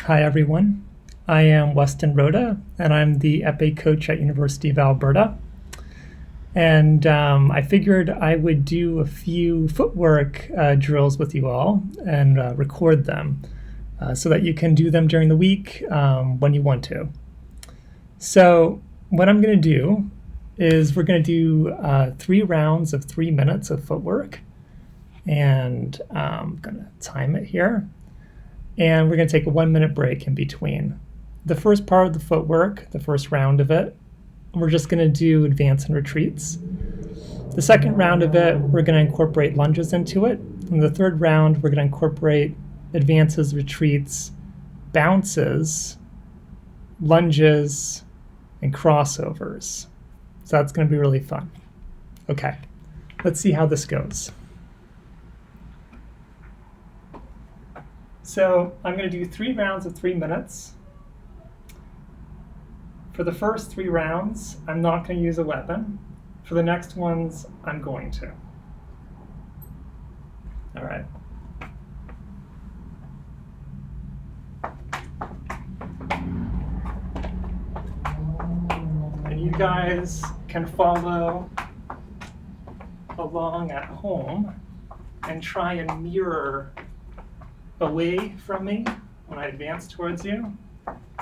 Hi everyone, I am Weston Rhoda and I'm the Epee coach at University of Alberta. And I figured I would do a few footwork drills with you all and record them so that you can do them during the week when you want to. So what I'm going to do is we're going to do 3 rounds of 3 minutes of footwork, and I'm going to time it here. And we're going to take a 1-minute break in between. The first part of the footwork, the first round of it, we're just going to do advance and retreats. The second round of it, we're going to incorporate lunges into it. And the third round, we're going to incorporate advances, retreats, bounces, lunges, and crossovers. So that's going to be really fun. Okay, let's see how this goes. So I'm going to do 3 rounds of 3 minutes. For the first 3 rounds, I'm not going to use a weapon. For the next ones, I'm going to. All right. And you guys can follow along at home and try and mirror away from me when I advance towards you,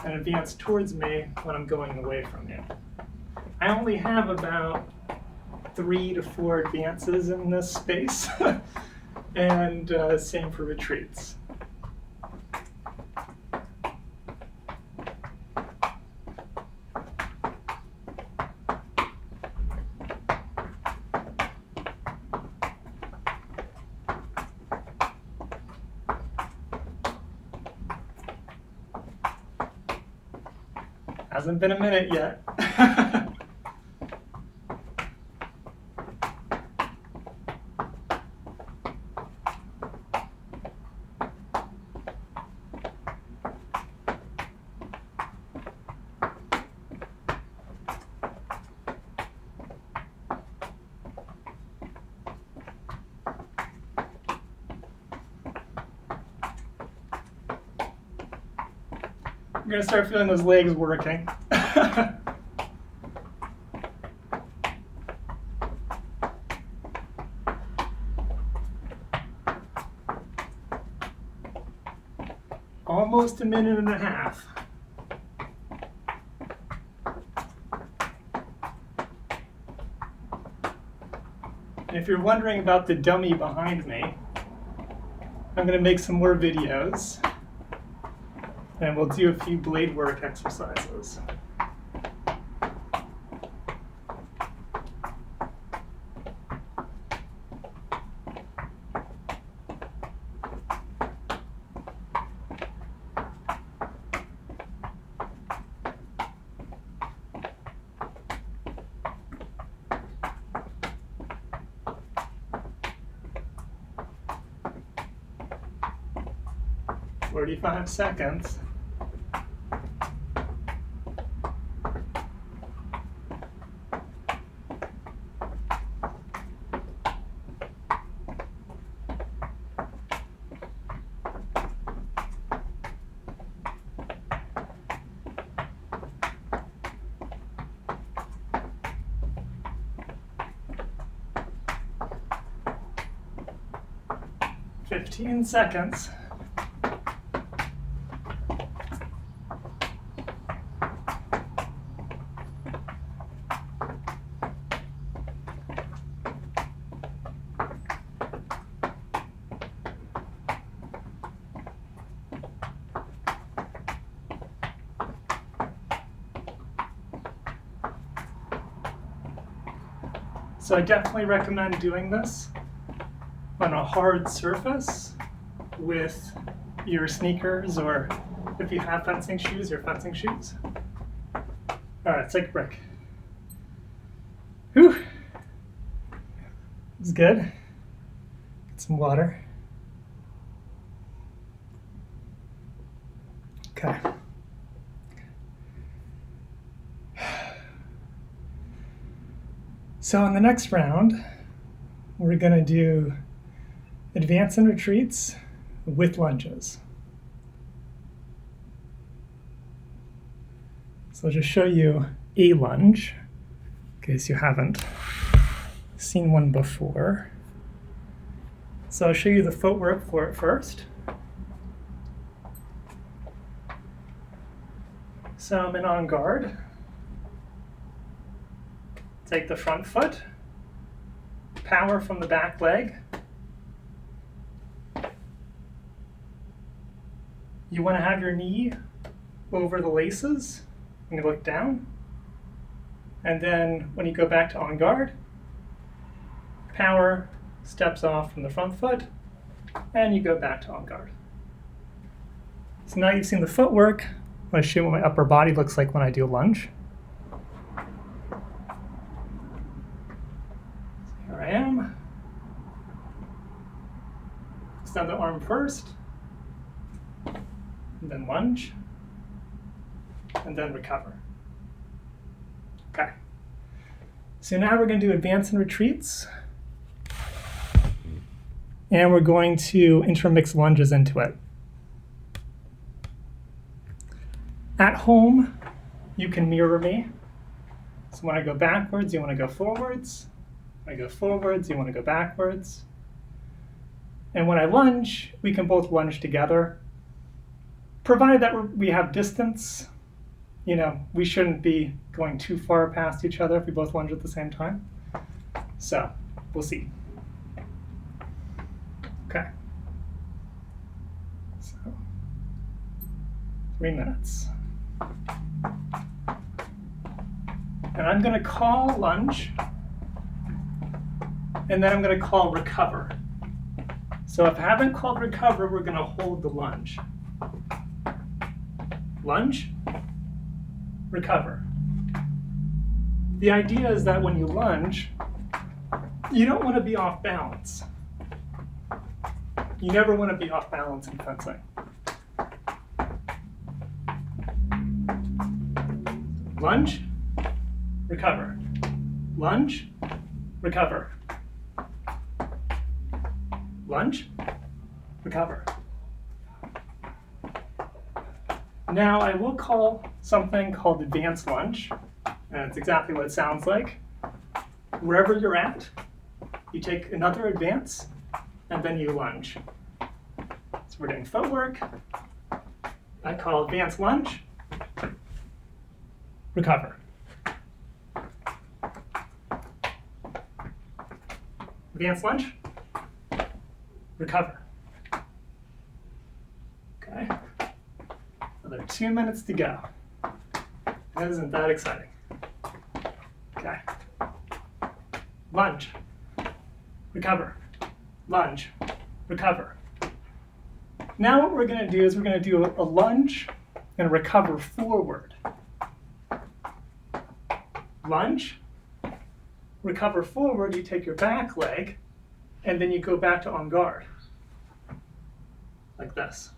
and advance towards me when I'm going away from you. I only have about 3 to 4 advances in this space, and same for retreats. Hasn't been a minute yet. I'm going to start feeling those legs working. Almost a minute and a half. And if you're wondering about the dummy behind me, I'm going to make some more videos. And we'll do a few blade work exercises. "45 seconds. "15 seconds. So I definitely recommend doing this on a hard surface with your sneakers, or if you have fencing shoes, your fencing shoes. All right, let's take a break. Whew. It's good. Get some water. Okay. So in the next round, we're going to do advance and retreats with lunges. So I'll just show you a lunge, in case you haven't seen one before. So I'll show you the footwork for it first. So I'm in on guard. Take the front foot, power from the back leg. You want to have your knee over the laces and you look down. And then when you go back to on guard, power steps off from the front foot and you go back to on guard. So now you've seen the footwork. I'm going to show you what my upper body looks like when I do a lunge. Here I am. Extend the arm first, and then lunge, and then recover. Okay. So now we're going to do advance and retreats. And we're going to intermix lunges into it. At home, you can mirror me. So when I go backwards, you want to go forwards. When I go forwards, you want to go backwards. And when I lunge, we can both lunge together. Provided that we have distance, you know, we shouldn't be going too far past each other if we both lunge at the same time. So we'll see. Okay. So 3 minutes. And I'm going to call lunge, and then I'm going to call recover. So if I haven't called recover, we're going to hold the lunge. Lunge, recover. The idea is that when you lunge, you don't want to be off balance. You never want to be off balance in fencing. Lunge, recover. Lunge, recover. Lunge, recover. Now I will call something called advanced lunge, and it's exactly what it sounds like. Wherever you're at, you take another advance, and then you lunge. So we're doing footwork. I call advanced lunge, recover. Advanced lunge, recover. Okay. Another 2 minutes to go. Isn't that exciting? Okay. Lunge, recover. Lunge, recover. Now what we're going to do is we're going to do a lunge and recover forward. Lunge, recover forward, you take your back leg, and then you go back to on guard, like this.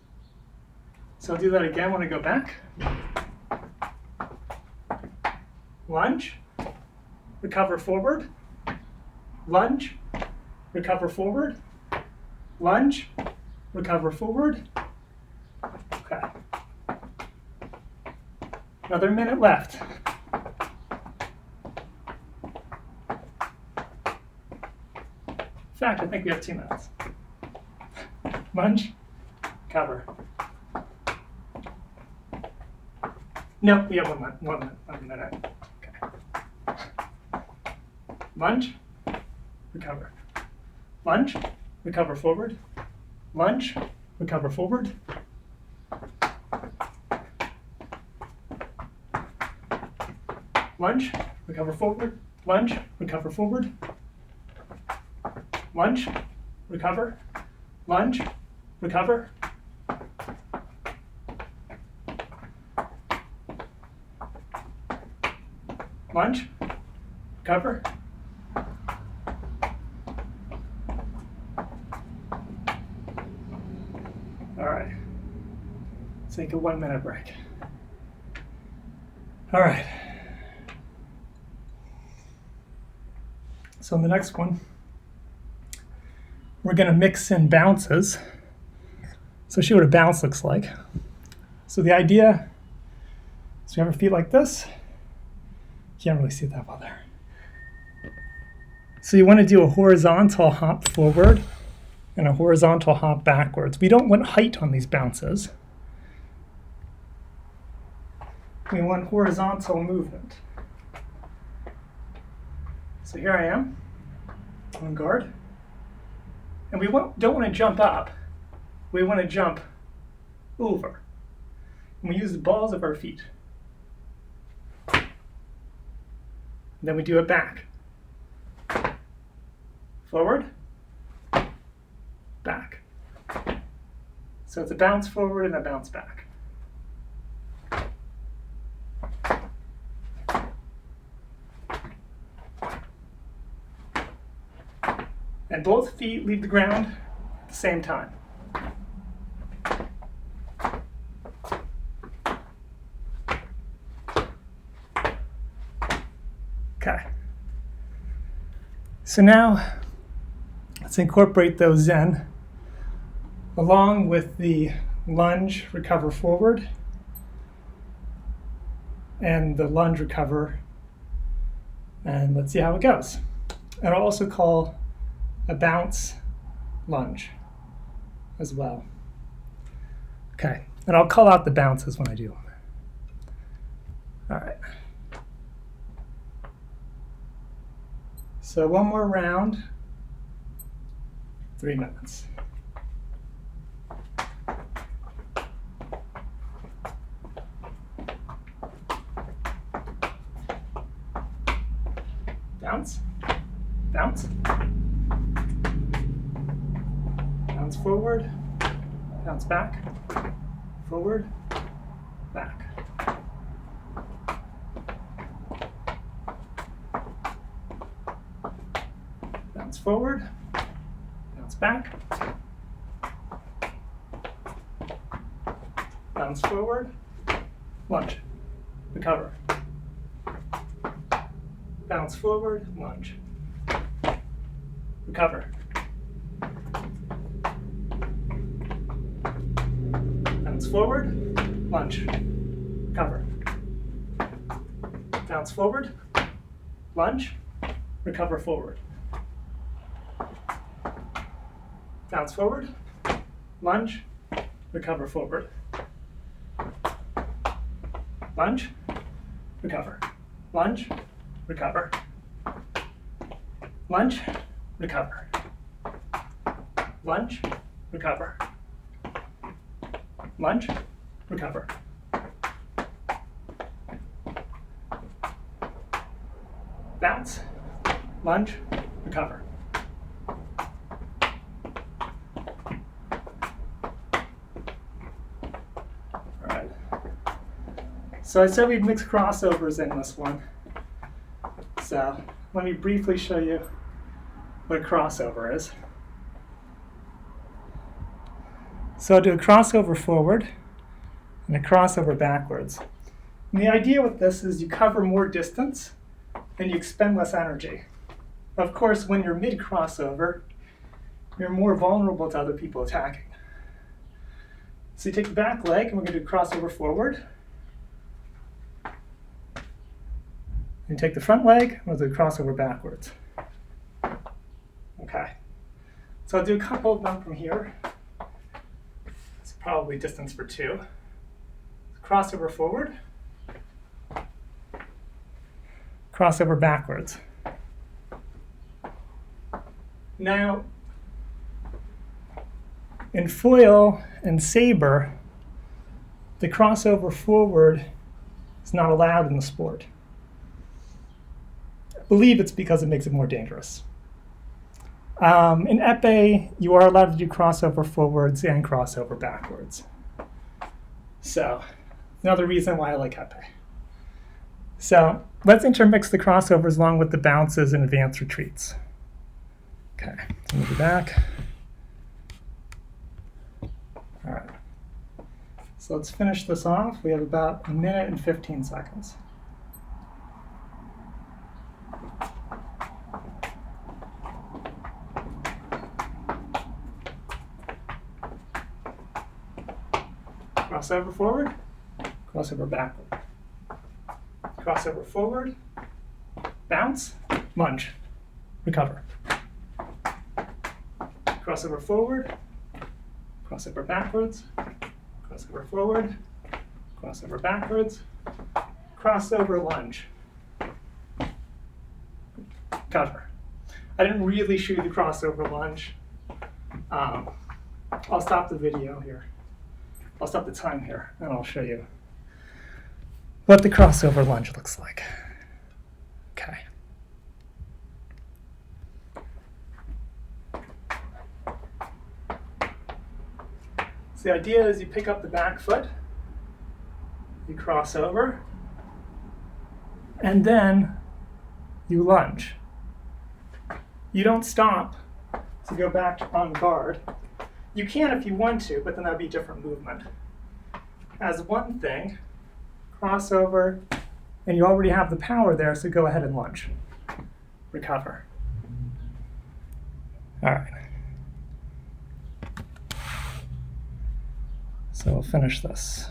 So I'll do that again when I go back. Lunge, recover forward, lunge, recover forward, lunge, recover forward. Okay. Another minute left. In fact, I think we have 2 minutes. Lunge, cover. No, we have 1 minute. Okay. Lunge, recover. Lunge, recover forward. Lunge, recover forward. Lunge, recover forward. Lunge, recover forward. Lunge, recover. Lunge, recover. Lunge, recover. All right. Let's take a 1 minute break. All right. So in the next one, we're going to mix in bounces. So show what a bounce looks like. So the idea So we have our feet like this. Can't really see that well there. So you want to do a horizontal hop forward and a horizontal hop backwards. We don't want height on these bounces. We want horizontal movement. So here I am on guard. And we don't want to jump up. We want to jump over. And we use the balls of our feet. Then we do it back. Forward, back. So it's a bounce forward and a bounce back. And both feet leave the ground at the same time. Okay. So now let's incorporate those in along with the lunge, recover forward, and the lunge, recover, and let's see how it goes. And I'll also call a bounce lunge as well. Okay, and I'll call out the bounces when I do. All right. So one more round, 3 minutes. Bounce, bounce, bounce forward, bounce back, forward, back. Bounce forward, bounce back, bounce forward, lunge, recover. Bounce forward, lunge, recover. Bounce forward, lunge, recover. Bounce forward, lunge, recover forward. Bounce forward, lunge, recover forward. Lunge, recover. Lunge, recover. Lunge, recover. Lunge, recover. Lunge, recover. Bounce, lunge, recover. All right. So I said we'd mix crossovers in this one. So let me briefly show you what a crossover is. So I'll do a crossover forward and a crossover backwards. And the idea with this is you cover more distance and you expend less energy. Of course, when you're mid-crossover, you're more vulnerable to other people attacking. So you take the back leg and we're going to do crossover forward. You take the front leg, we'll do crossover backwards. Okay. So I'll do a couple of them from here. It's probably distance for 2. Crossover forward. Crossover backwards. Now, in foil and saber, the crossover forward is not allowed in the sport. I believe it's because it makes it more dangerous. In epee, you are allowed to do crossover forwards and crossover backwards. So, another reason why I like epee. So, let's intermix the crossovers along with the bounces and advanced retreats. Okay, so move it back. All right. So let's finish this off. We have about 1 minute and 15 seconds. Crossover forward, crossover backward. crossover forward, bounce, lunge, recover. Crossover forward, crossover backwards, crossover forward, crossover backwards, crossover lunge, cover. I didn't really show you the crossover lunge. I'll stop the video here. I'll stop the time here, and I'll show you what the crossover lunge looks like. Okay. So the idea is you pick up the back foot, you cross over, and then you lunge. You don't stop to go back on guard. You can if you want to, but then that'd be a different movement. As one thing, cross over, and you already have the power there, so go ahead and lunge. Recover. All right. So we'll finish this.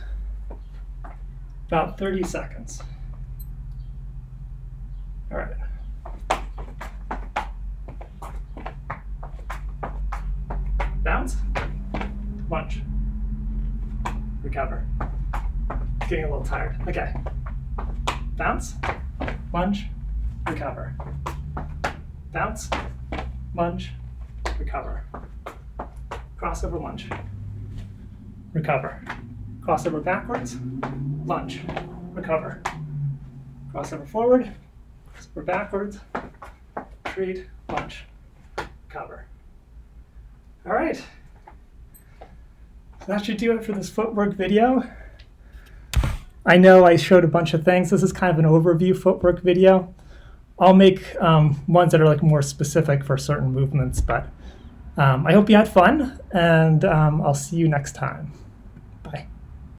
About 30 seconds. All right. Bounce, lunge, recover. Getting a little tired. Okay. Bounce, lunge, recover. Bounce, lunge, recover. Crossover lunge, recover. Crossover backwards, lunge, recover. Crossover forward, crossover backwards, retreat, lunge, recover. All right, so that should do it for this footwork video. I know I showed a bunch of things. This is kind of an overview footwork video. I'll make ones that are like more specific for certain movements, but I hope you had fun, and I'll see you next time.